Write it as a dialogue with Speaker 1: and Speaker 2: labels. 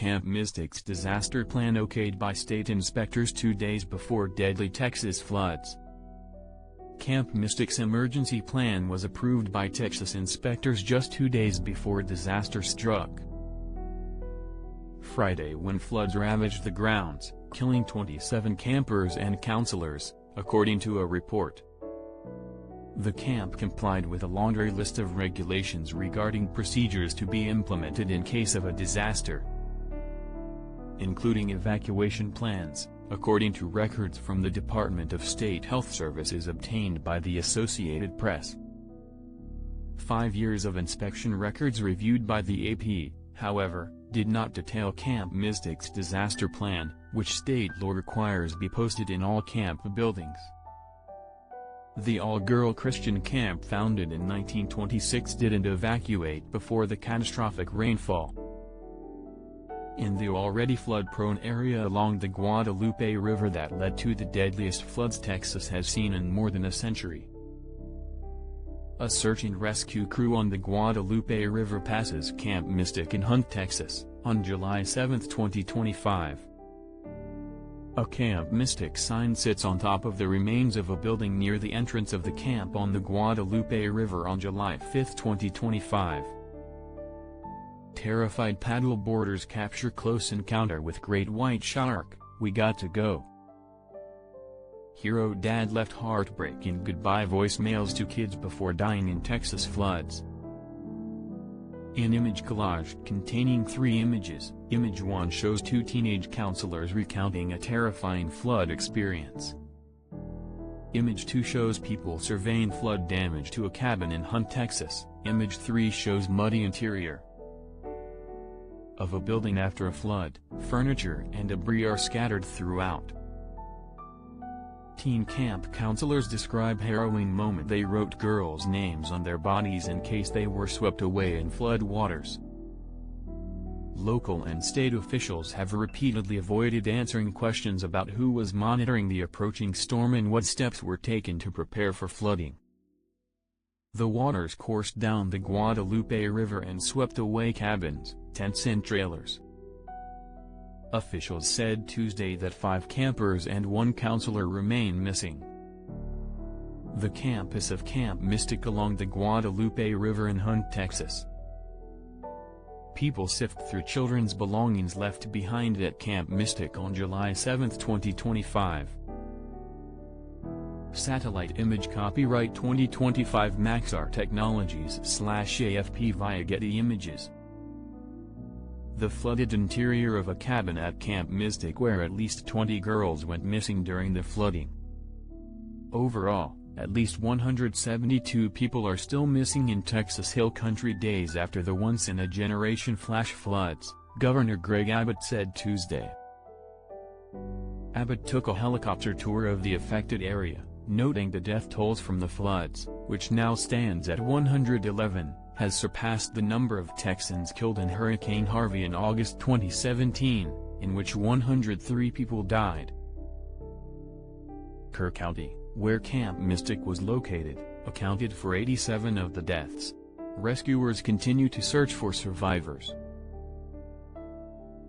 Speaker 1: Camp Mystic's disaster plan okayed by state inspectors 2 days before deadly Texas floods. Camp Mystic's emergency plan was approved by Texas inspectors just 2 days before disaster struck Friday when floods ravaged the grounds, killing 27 campers and counselors, according to a report. The camp complied with a laundry list of regulations regarding procedures to be implemented in case of a disaster, including evacuation plans, according to records from the Department of State Health Services obtained by the Associated Press. 5 years of inspection records reviewed by the AP, however, did not detail Camp Mystic's disaster plan, which state law requires be posted in all camp buildings. The all-girl Christian camp founded in 1926 didn't evacuate before the catastrophic rainfall in the already flood-prone area along the Guadalupe River that led to the deadliest floods Texas has seen in more than a century. A search and rescue crew on the Guadalupe River passes Camp Mystic in Hunt, Texas, on July 7, 2025. A Camp Mystic sign sits on top of the remains of a building near the entrance of the camp on the Guadalupe River on July 5, 2025. Terrified paddle boarders capture close encounter with great white shark, we got to go. Hero dad left heartbreaking goodbye voicemails to kids before dying in Texas floods. An image collage containing 3 images. Image 1 shows 2 teenage counselors recounting a terrifying flood experience. Image 2 shows people surveying flood damage to a cabin in Hunt, Texas. Image 3 shows muddy interior of a building after a flood. Furniture and debris are scattered throughout. Teen camp counselors describe harrowing moment. They wrote girls' names on their bodies in case they were swept away in flood waters. Local and state officials have repeatedly avoided answering questions about who was monitoring the approaching storm and what steps were taken to prepare for flooding. The waters coursed down the Guadalupe River and swept away cabins, tents and trailers. Officials said Tuesday that 5 campers and 1 counselor remain missing. The campus of Camp Mystic along the Guadalupe River in Hunt, Texas. People sift through children's belongings left behind at Camp Mystic on July 7, 2025. Satellite image copyright 2025 Maxar Technologies/AFP via Getty Images. The flooded interior of a cabin at Camp Mystic where at least 20 girls went missing during the flooding. Overall, at least 172 people are still missing in Texas Hill Country days after the once-in-a-generation flash floods, Governor Greg Abbott said Tuesday. Abbott took a helicopter tour of the affected area, noting the death tolls from the floods, which now stands at 111. Has surpassed the number of Texans killed in Hurricane Harvey in August 2017, in which 103 people died. Kerr County, where Camp Mystic was located, accounted for 87 of the deaths. Rescuers continue to search for survivors.